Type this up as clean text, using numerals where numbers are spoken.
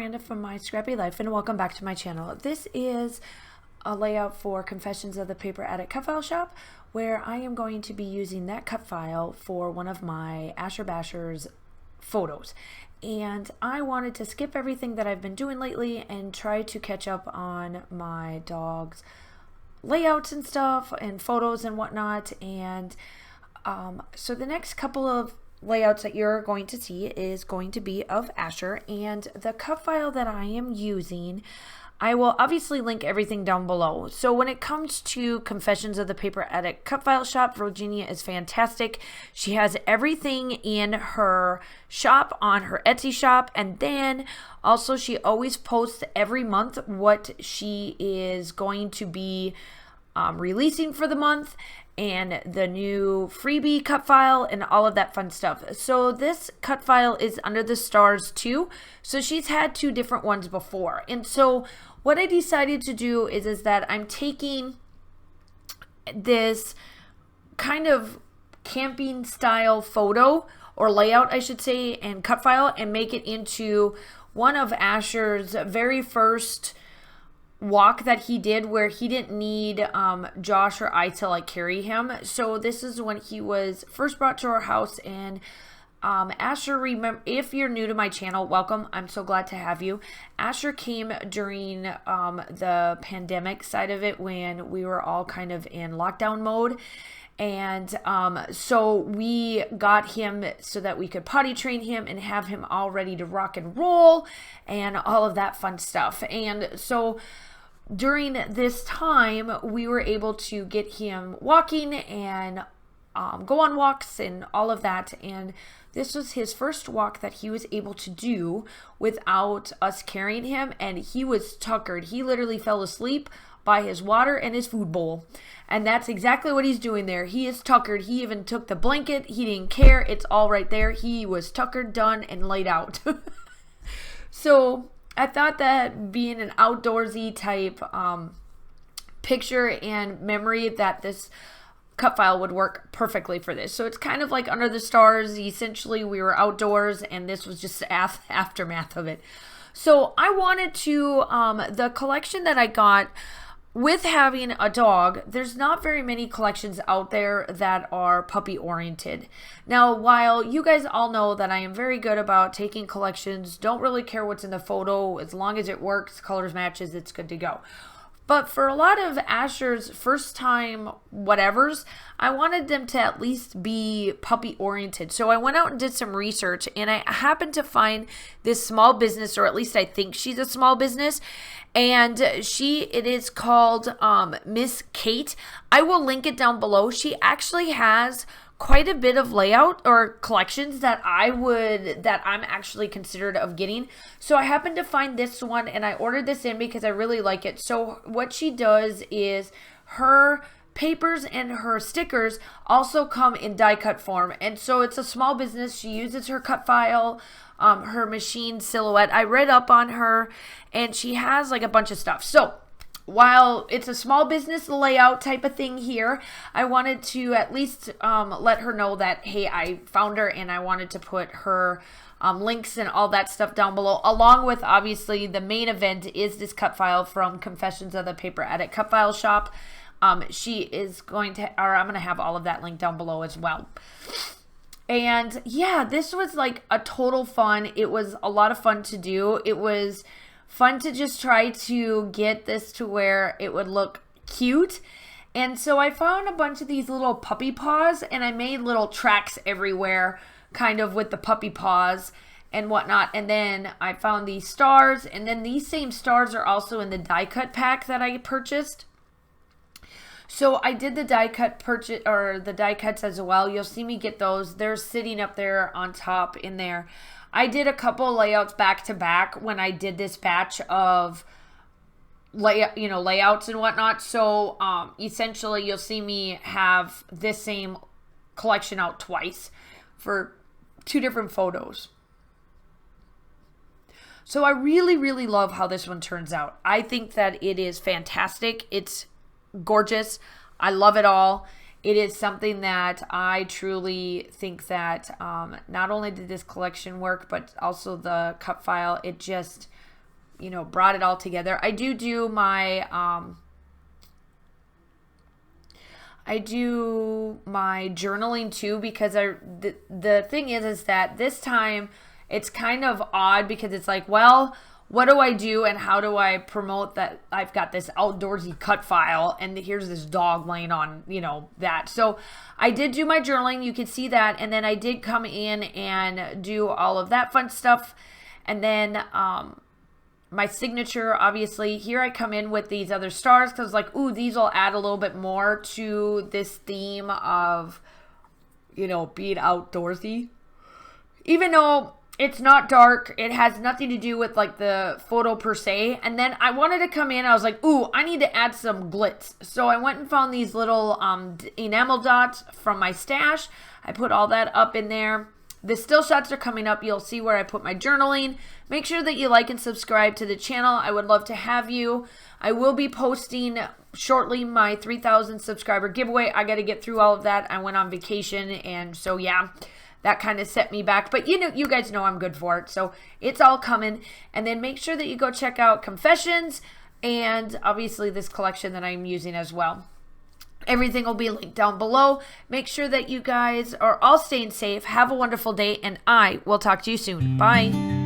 Miranda from My Scrappy Life, and welcome back to my channel. This is a layout for Confessions of the Paper Addict cut file shop, where I am going to be using that cut file for one of my Asher Basher's photos. And I wanted to skip everything that I've been doing lately and try to catch up on my dog's layouts and stuff and photos and whatnot. And so the next couple of layouts that you're going to see is going to be of Asher, and the cut file that I am using, I will obviously link everything down below. So when it comes to Confessions of the Paper Addict cut file shop, Virginia is fantastic. She has everything in her shop on her Etsy shop, and then also she always posts every month what she is going to be releasing for the month, and the new freebie cut file and all of that fun stuff. So this cut file is under the stars too. So she's had two different ones before. And so what I decided to do is that I'm taking this kind of camping style photo, or layout I should say, and cut file, and make it into one of Asher's very first walk that he did, where he didn't need Josh or I to like carry him. So this is when he was first brought to our house, and Asher, remember, if you're new to my channel, welcome. I'm so glad to have you. Asher came during the pandemic side of it, when we were all kind of in lockdown mode. And so we got him so that we could potty train him and have him all ready to rock and roll and all of that fun stuff. And so during this time, we were able to get him walking and go on walks and all of that. And this was his first walk that he was able to do without us carrying him. And he was tuckered. He literally fell asleep by his water and his food bowl. And that's exactly what he's doing there. He is tuckered. He even took the blanket. He didn't care. It's all right there. He was tuckered, done, and laid out. So I thought that being an outdoorsy type picture and memory, that this cut file would work perfectly for this. So it's kind of like under the stars. Essentially, we were outdoors, and this was just aftermath of it. So I wanted to, the collection that I got with having a dog, there's not very many collections out there that are puppy oriented. Now, while you guys all know that I am very good about taking collections, don't really care what's in the photo, as long as it works, colors matches, it's good to go. But for a lot of Asher's first time whatevers, I wanted them to at least be puppy oriented. So I went out and did some research, and I happened to find this small business, or at least I think she's a small business, and it is called Miss Kate. I will link it down below. She actually has quite a bit of layout or collections that I'm actually considered of getting. So I happened to find this one, and I ordered this in because I really like it. So what she does is her papers and her stickers also come in die cut form. And so it's a small business. She uses her cut file, her machine silhouette. I read up on her, and she has like a bunch of stuff. So while it's a small business layout type of thing here, I wanted to at least let her know that, hey, I found her, and I wanted to put her links and all that stuff down below, along with, obviously, the main event is this cut file from Confessions of the Paper Addict cut file shop. She is going to, or I'm going to have all of that linked down below as well. And yeah, this was like a total fun. It was a lot of fun to do. It was fun to just try to get this to where it would look cute. And so I found a bunch of these little puppy paws, and I made little tracks everywhere kind of with the puppy paws and whatnot. And then I found these stars, and then these same stars are also in the die cut pack that I purchased. So I did the die cut purchase, or the die cuts as well. You'll see me get those. They're sitting up there on top in there. I did a couple layouts back to back when I did this batch of layouts and whatnot. So essentially, you'll see me have this same collection out twice for two different photos. So I really, really love how this one turns out. I think that it is fantastic. It's gorgeous. I love it all. It is something that I truly think that not only did this collection work, but also the cut file, it just you know, brought it all together. I do my journaling too, because the thing is that this time it's kind of odd, because it's like, well, what do I do and how do I promote that I've got this outdoorsy cut file and here's this dog laying on, you know, that. So I did do my journaling. You can see that. And then I did come in and do all of that fun stuff. And then my signature, obviously, here I come in with these other stars because like, ooh, these will add a little bit more to this theme of, you know, being outdoorsy. Even though it's not dark, it has nothing to do with like the photo per se. And then I wanted to come in, I was like, ooh, I need to add some glitz. So I went and found these little enamel dots from my stash. I put all that up in there. The still shots are coming up. You'll see where I put my journaling. Make sure that you like and subscribe to the channel. I would love to have you. I will be posting shortly my 3,000 subscriber giveaway. I got to get through all of that. I went on vacation, and so yeah, that kind of set me back. But you know, you guys know I'm good for it. So it's all coming. And then make sure that you go check out Confessions and obviously this collection that I'm using as well. Everything will be linked down below. Make sure that you guys are all staying safe. Have a wonderful day, and I will talk to you soon. Bye.